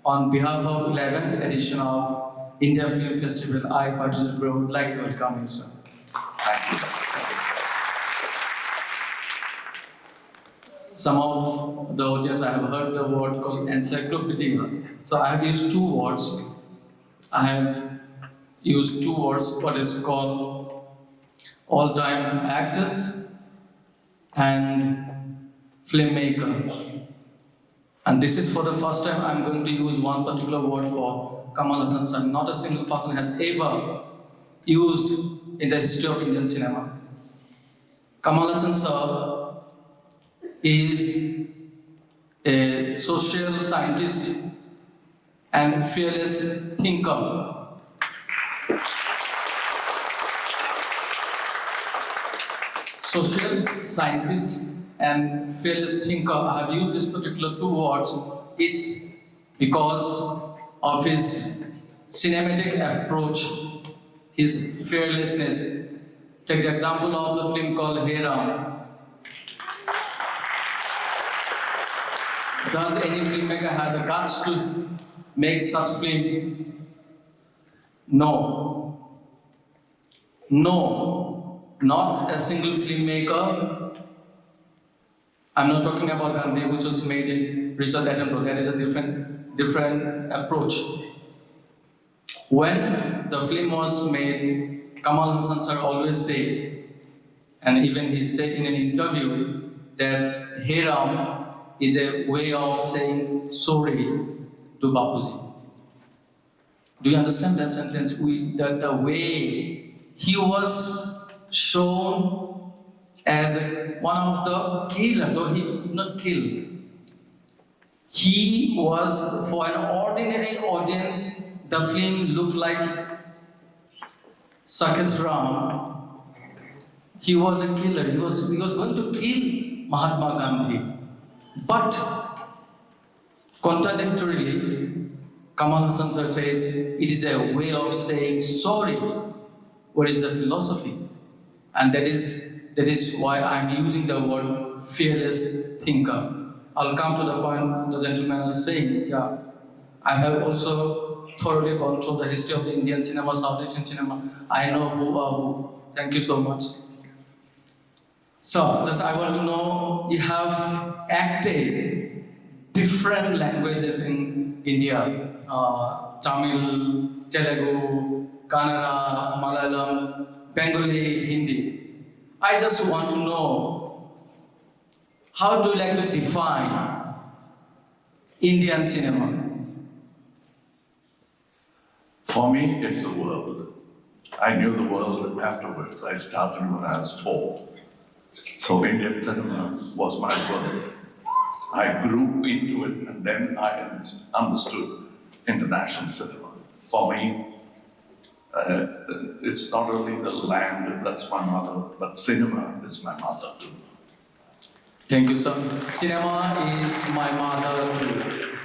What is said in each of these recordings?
On behalf of 11th edition of India Film Festival, I particularly would like to welcome you, sir. Thank you. Some of the audience I have heard the word called encyclopedia. So I have used two words. I have used two words, what is called all-time actors and filmmaker. And this is for the first time I'm going to use one particular word for Kamal Haasan sir. Not a single person has ever used in the history of Indian cinema. Kamal Haasan sir is a social scientist and fearless thinker. Social scientist and fearless thinker. I have used this particular two words each because of his cinematic approach, his fearlessness. Take the example of the film called Hey Ram. Does any filmmaker have the guts to make such film? No. No. Not a single filmmaker. I'm not talking about Gandhian, which was made in Richard Attenborough. That is a different approach. When the film was made, Kamal Haasan sir always said, and even he said in an interview, that Hey Ram is a way of saying sorry to Bapuji. Do you understand that sentence? That the way he was shown as one of the killer, though he did not kill. He was, for an ordinary audience, the film looked like Saket Ram. He was a killer. He was going to kill Mahatma Gandhi. But contradictorily, Kamal Haasan sir says it is a way of saying sorry. What is the philosophy? And that is why I'm using the word fearless thinker. I'll come to the point the gentleman was saying, yeah, I have also thoroughly gone through the history of the Indian cinema, South Asian cinema. I know who are who. Thank you so much. So, just I want to know, you have acted different languages in India, Tamil, Telugu, Kannada, Malayalam, Bengali, Hindi. I just want to know, how do you like to define Indian cinema? For me, it's the world. I knew the world afterwards. I started when I was 4. So Indian cinema was my world. I grew into it and then I understood international cinema. For me, it's not only the land that's my mother, but cinema is my mother too. Thank you, sir. Cinema is my mother too.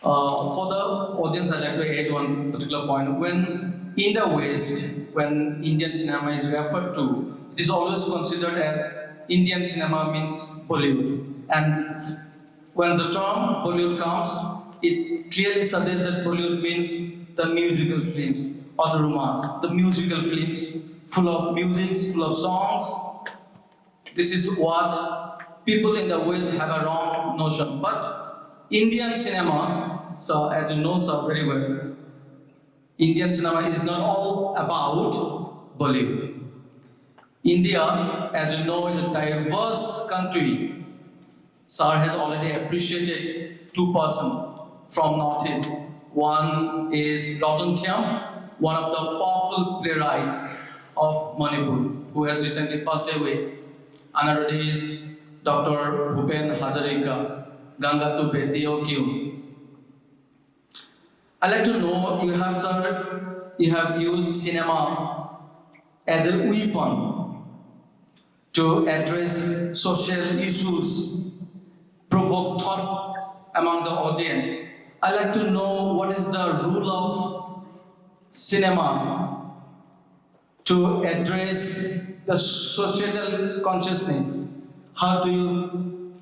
For the audience, I'd like to add one particular point. When in the West, when Indian cinema is referred to, it is always considered as Indian cinema means Bollywood. And when the term Bollywood comes, it clearly suggests that Bollywood means the musical films or the romance. The musical films full of music, full of songs. This is what people in the West have a wrong notion. But Indian cinema, so as you know so very well, Indian cinema is not all about Bollywood. India, as you know, is a diverse country. Sir has already appreciated 2 persons from Northeast. One is Lotan Thiam, one of the powerful playwrights of Manipur, who has recently passed away. Another is Dr. Bhupen Hazarika, Ganga Tube Diyokyum. I'd like to know, you have, sir, you have used cinema as a weapon to address social issues, provoke thought among the audience. I'd like to know what is the role of cinema to address the societal consciousness. How do you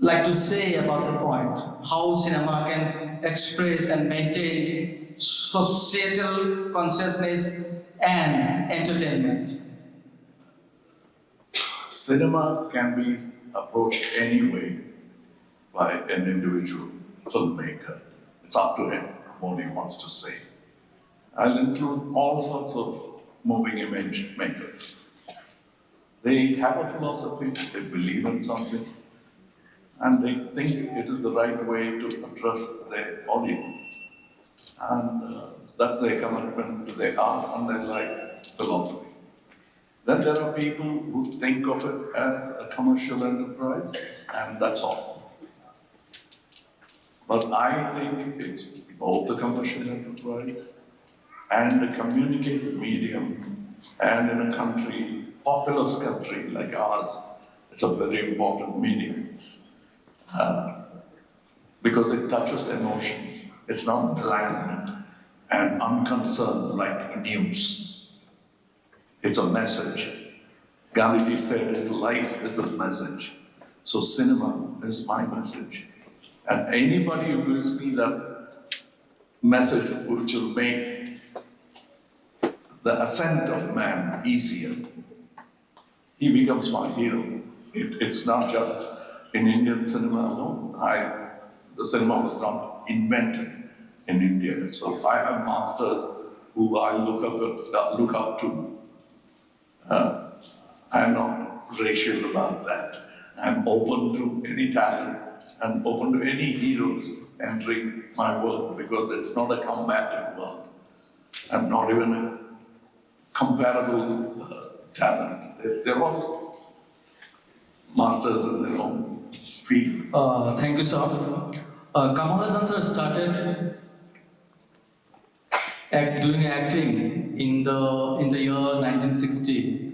like to say about the point? How cinema can express and maintain societal consciousness and entertainment? Cinema can be approached anyway by an individual filmmaker. It's up to him what he wants to say. I'll include all sorts of moving image makers. They have a philosophy, they believe in something, and they think it is the right way to address their audience. And that's their commitment to their art and their life philosophy. Then there are people who think of it as a commercial enterprise, and that's all. But I think it's both a commercial enterprise and a communicative medium, and in a country, populous country like ours, it's a very important medium because it touches emotions. It's not bland and unconcerned like news. It's a message. Gandhiji said his life is a message. So cinema is my message. And anybody who gives me that message which will make the ascent of man easier, he becomes my hero. It's not just in Indian cinema alone. The cinema was not invented in India. So I have masters who I look up to. I'm not racial about that. I'm open to any talent and open to any heroes entering my world because it's not a combative world. I'm not even a comparable talent. They're all masters in their own field. Thank you, sir. Kamal Haasan sir started doing acting in the year 1960.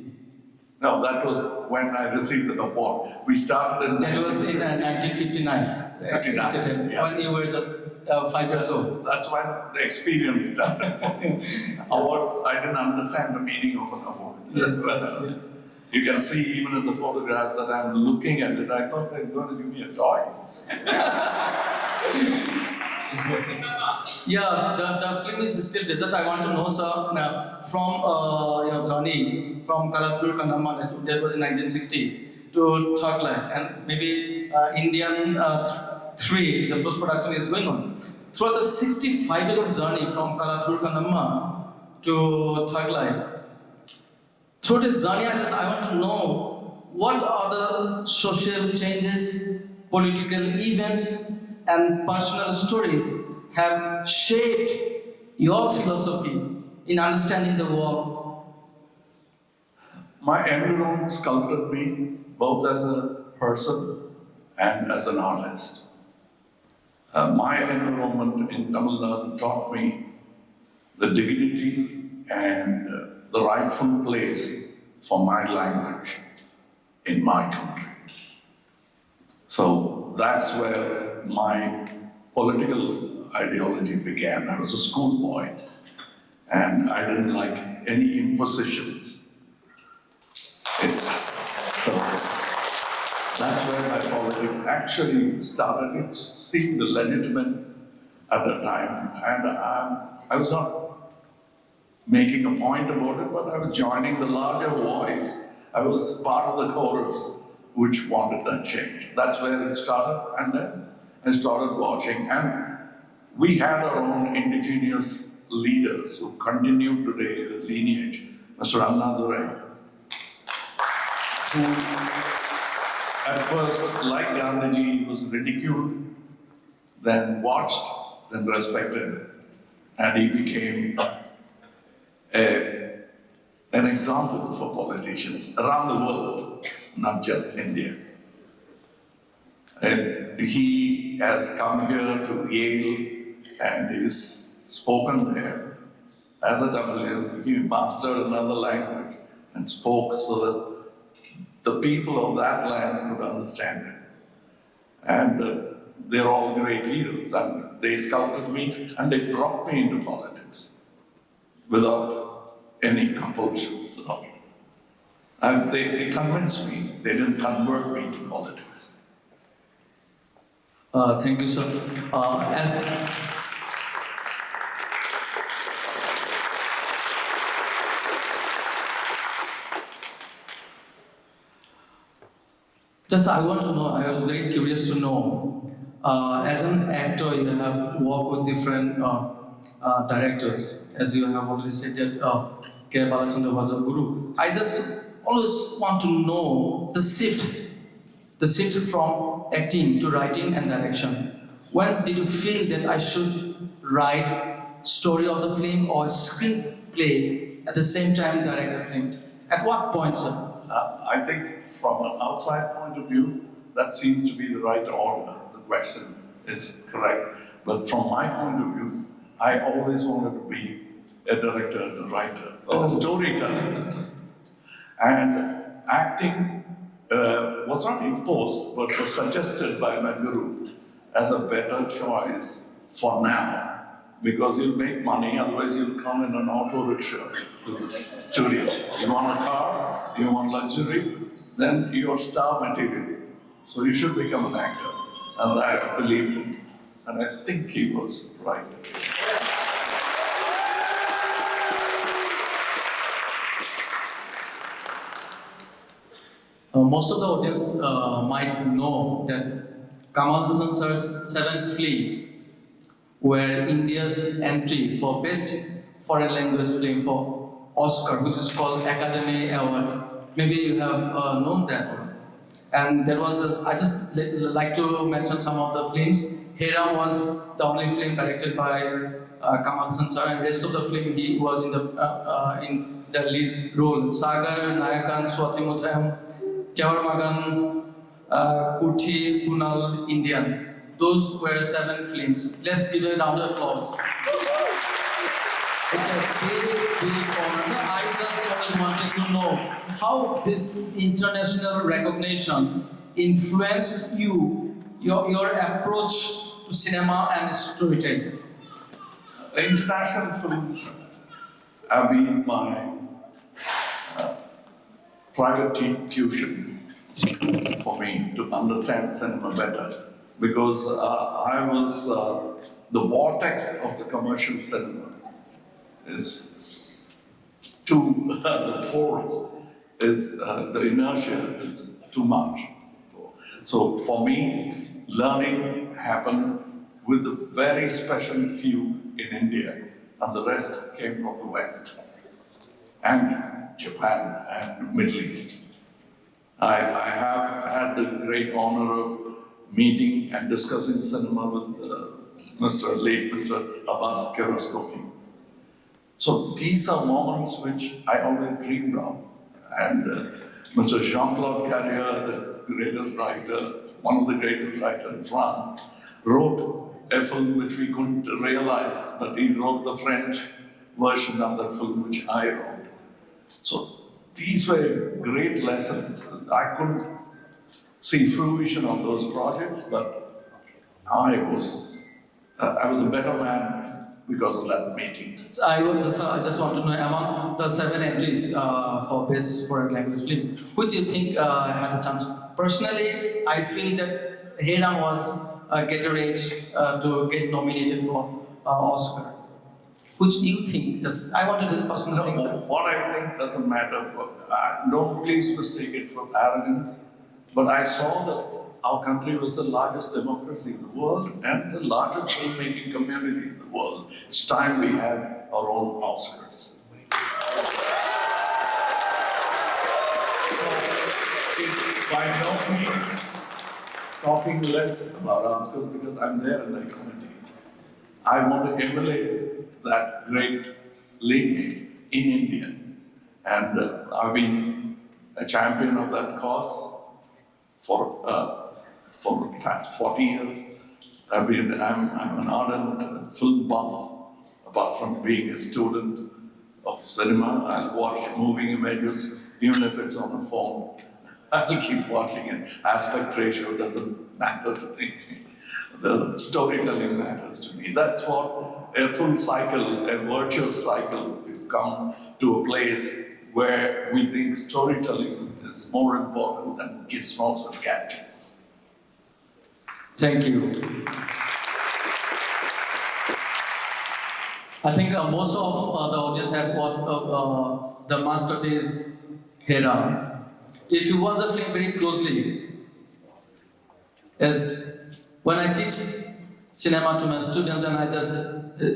No, that was when I received the award. We started in... That was in 1959. 59, yeah. When you were just 5 years old. That's when the experience started. Awards, I didn't understand the meaning of an award. Yeah. You can see even in the photograph that I'm looking at it, I thought they were going to give me a toy. Yeah, the film is still there. Just I want to know, sir, from your journey from Kalathur Kandaman, that was in 1960, to Thug Life, and maybe Indian 3, the post-production is going on. Throughout the 65 years of journey from Kalathur Kandaman to Thug Life, through this journey, I want to know what are the social changes, political events, and personal stories have shaped your philosophy in understanding the world. My environment sculpted me both as a person and as an artist. My environment in Tamil Nadu taught me the dignity and the rightful place for my language in my country. So that's where my political ideology began. I was a schoolboy and I didn't like any impositions. So that's where my politics actually started. It seemed legitimate at the time, and I was not making a point about it, but I was joining the larger voice. I was part of the chorus which wanted that change. That's where it started, and then I started watching. And we had our own indigenous leaders who continue today the lineage. Mr. Annadurai, who at first, like Gandhiji, was ridiculed, then watched, then respected, and he became an example for politicians around the world, not just India. And he has come here to Yale and is spoken there. As a Tamilian, he mastered another language and spoke so that the people of that land could understand it. And they're all great heroes, and they sculpted me and they brought me into politics without any compulsions. And they convinced me, they didn't convert me to politics. Thank you, sir. As just I want to know, I was very curious to know, as an actor, you have worked with different directors, as you have already said that K. Balachandra was a guru. I just always want to know the shift from acting to writing and direction. When did you feel that I should write story of the film or screenplay at the same time direct the film? At what point, sir? I think from an outside point of view, that seems to be the right order. The question is correct. But from my point of view, I always wanted to be a director and a writer, and a storyteller. And acting was not imposed, but was suggested by my guru as a better choice for now. Because you'll make money, otherwise you'll come in an auto rickshaw to the studio. You want a car, you want luxury, then you're star material. So you should become an actor. And I believed him. And I think he was right. Most of the audience might know that Kamal Haasan sir's seventh film were India's entry for Best Foreign Language Film for Oscar, which is called Academy Awards. Maybe you have known that one. And there was this, I just like to mention some of the films. Hera was the only film directed by Kamal Haasan sir, and rest of the film he was in the lead role. Sagar, Nayakan, Swati Muthayam, Jawar Magan, Kuthi, Punal, Indian. Those were 7 films. Let's give a round of applause. It's a big honor. So I just always wanted to know how this international recognition influenced your approach to cinema and storytelling. International films have been my private tuition for me to understand cinema better. Because I was the vortex of the commercial cinema is the force is the inertia is too much. So for me, learning happened with a very special few in India, and the rest came from the West and Japan and Middle East. I have had the great honor of meeting and discussing cinema with Mr. Abbas Kiarostami. So these are moments which I always dreamed of. And Mr. Jean-Claude Carrier, the greatest writer, one of the greatest writers in France, wrote a film which we couldn't realize, but he wrote the French version of that film which I wrote. So these were great lessons. I couldn't see fruition of those projects, but I was a better man because of that meeting. I just want to know, among the 7 entries for Best Foreign Language Film, which you think had a chance? Personally, I feel that Hera was get a range to get nominated for Oscar. Which you think? Just I want to do the personal thing, sir. What I think doesn't matter. Don't please mistake it for arrogance. But I saw that our country was the largest democracy in the world and the largest filmmaking community in the world. It's time we had our own Oscars. So, by no means talking less about Oscars because I'm there in that community. I want to emulate that great lineage in India. And I've been a champion of that cause for the past 40 years. I'm an ardent film buff, apart from being a student of cinema. I'll watch moving images, even if it's on a phone. I'll keep watching it. Aspect ratio doesn't matter to me. The storytelling matters to me. That's what a full cycle, a virtuous cycle, we've come to a place where we think storytelling is more important than gizmos and gadgets. Thank you. I think most of the audience have watched the masterpiece Hera. If you watch the film very closely, as when I teach cinema to my students, and I just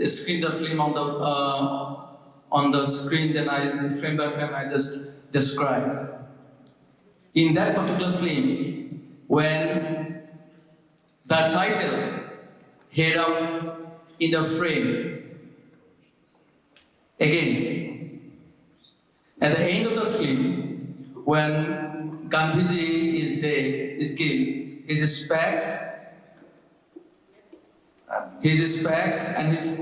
screen the film on the screen, then I frame by frame I just describe. In that particular film, when the title Hera in the frame, again, at the end of the film, when Gandhiji is dead, is killed, his specs and his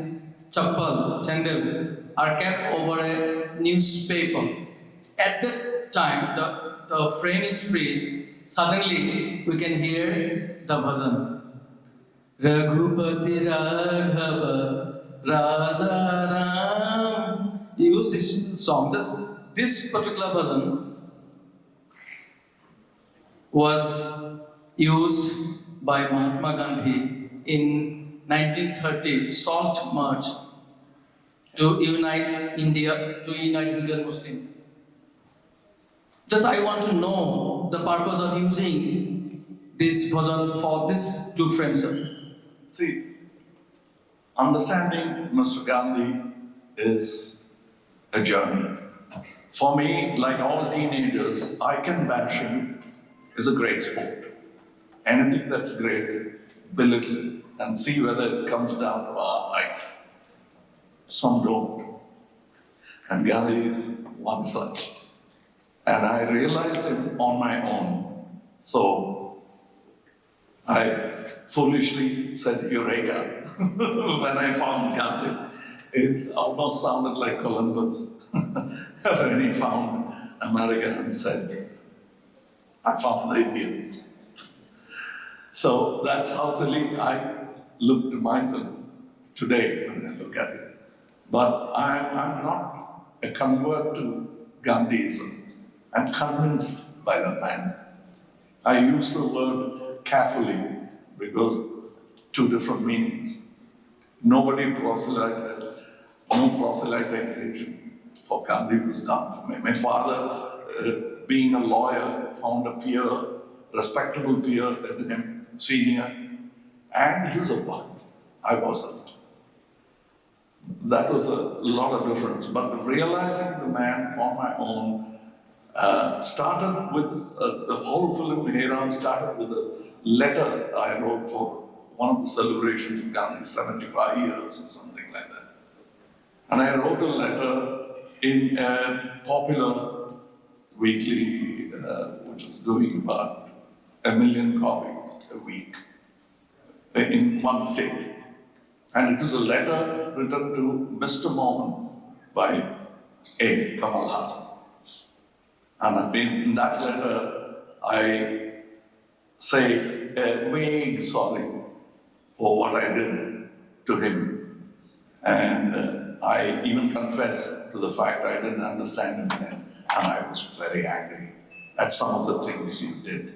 chappal, chandel, are kept over a newspaper. At that time, the frame is freeze. Suddenly, we can hear the bhajan. Raghupati Raghava Raja Ram. He used this song. Just this particular bhajan was used by Mahatma Gandhi in 1930 Salt March to unite India, to unite Indian Muslim. Just I want to know the purpose of using this bhajan for these two frames. See, understanding Mr. Gandhi is a journey. For me, like all teenagers, I can bashing is a great sport. Anything that's great, belittle it and see whether it comes down to our height. Some don't. And Gandhi is one such. And I realized him on my own. So I foolishly said Eureka when I found Gandhi. It almost sounded like Columbus when he found America and said, I found the Indians. So that's how silly I look to myself today when I look at it. But I'm not a convert to Gandhism. I'm convinced by the man. I use the word carefully because two different meanings. Nobody proselyted, no proselytization for Gandhi was done for me. My father, being a lawyer, found a peer, respectable peer in him, senior, and he was a Bhakt. I wasn't. That was a lot of difference. But realizing the man on my own started with the whole film Hera started with a letter I wrote for one of the celebrations of Gandhi's 75 years or something like that. And I wrote a letter in a popular weekly which was doing about 1 million copies a week in one state. And it was a letter written to Mr. Mohan by A. Kamal Haasan. And in that letter, I say a vague sorry for what I did to him. And I even confess to the fact I didn't understand him then. And I was very angry at some of the things you did.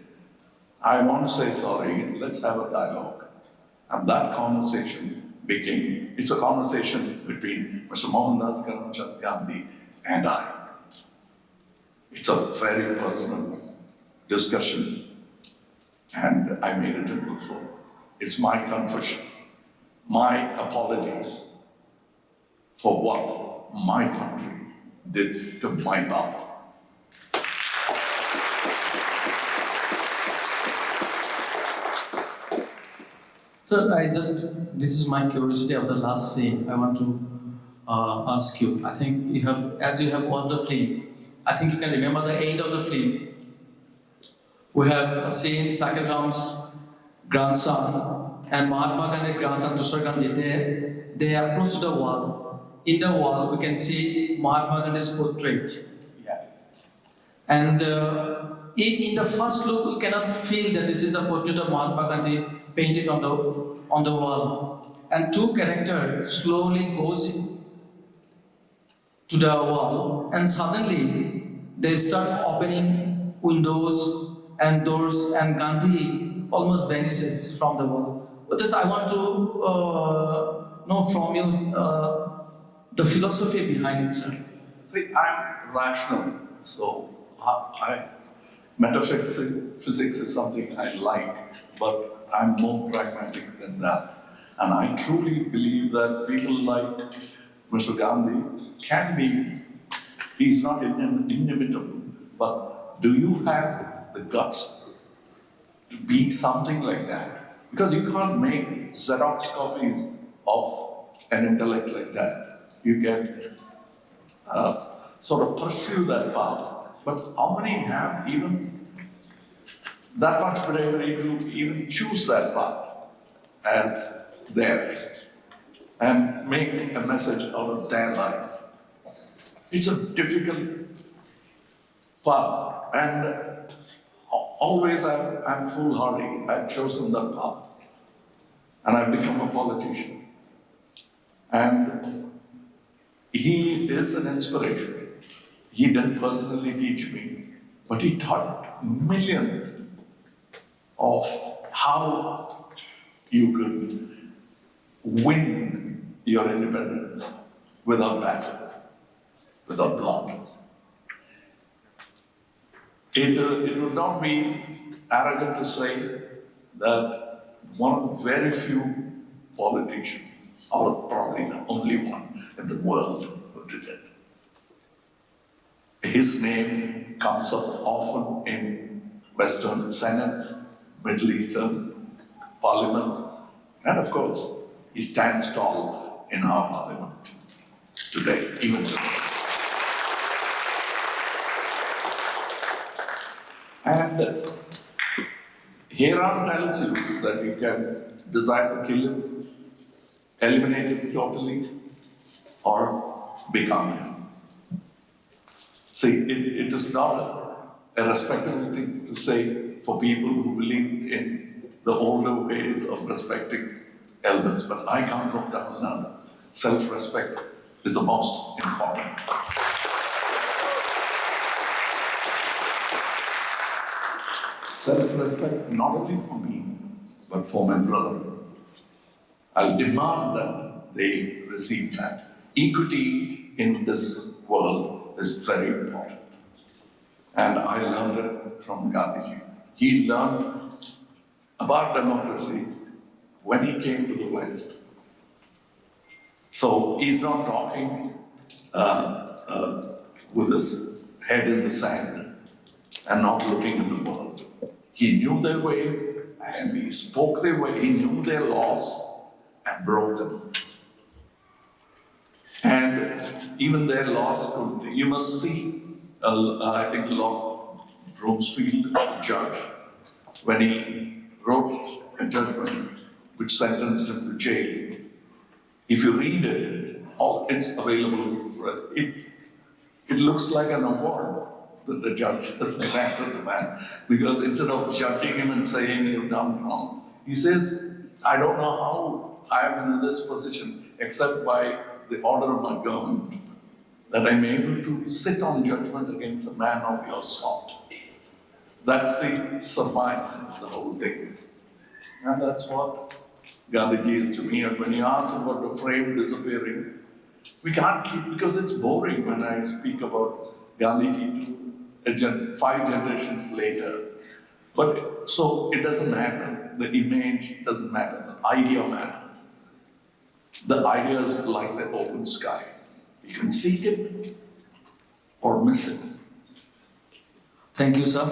I want to say sorry, let's have a dialogue. And that conversation became, it's a conversation between Mr. Mohandas Karamchand Gandhi and I. It's a very personal discussion, and I made it a book for. It's my confession, my apologies for what my country did to my Baba. So this is my curiosity of the last scene. I want to ask you. I think as you have watched the film, I think you can remember the end of the film. We have seen Sakir Ram's grandson and Mahatma Gandhi's grandson, Tushar Gandhi. They approach the wall. In the wall, we can see Mahatma Gandhi's portrait. Yeah. And in the first look, we cannot feel that this is the portrait of Mahatma Gandhi painted on the wall. And two characters slowly goes to the wall, and suddenly they start opening windows and doors, and Gandhi almost vanishes from the world. But just I want to know from you the philosophy behind it, sir. See, I'm rational, so metaphysics is something I like, but I'm more pragmatic than that. And I truly believe that people like Mr. Gandhi can be, he's not inimitable, but do you have the guts to be something like that? Because you can't make Xerox copies of an intellect like that. You can sort of pursue that path. But how many have even that much bravery to even choose that path as theirs and make a message out of their life? It's a difficult path, and always I'm foolhardy. I've chosen that path, and I've become a politician. And he is an inspiration. He didn't personally teach me, but he taught millions of how you could win your independence without battle, without blood. It would not be arrogant to say that one of the very few politicians, or probably the only one in the world who did it. His name comes up often in Western Senates, Middle Eastern Parliament, and of course, he stands tall in our Parliament today, even today. And Hieron tells you that you can decide to kill him, eliminate him totally, or become him. See, it is not a respectable thing to say for people who believe in the older ways of respecting elders, but I come from Tamil Nadu. Self-respect is the most important. Self-respect not only for me, but for my brother. I'll demand that they receive that. Equity in this world is very important. And I learned it from Gandhiji. He learned about democracy when he came to the West. So he's not talking with his head in the sand and not looking at the world. He knew their ways and he spoke their way. He knew their laws and broke them. And even their laws, you must see, I think Lord Bromsfield, the judge, when he wrote a judgment which sentenced him to jail. If you read it, it's available for it. It looks like an award that the judge has granted the man, because instead of judging him and saying you've done wrong, he says, I don't know how I am in this position except by the order of my government, that I'm able to sit on judgment against a man of your sort. That's the surmise of the whole thing. And that's what Gandhiji is to me. And when you ask about the frame disappearing, we can't keep, because it's boring when I speak about Gandhiji to 5 generations later. But so it doesn't matter. The image doesn't matter. The idea matters. The idea is like the open sky. You can seek it or miss it. Thank you, sir.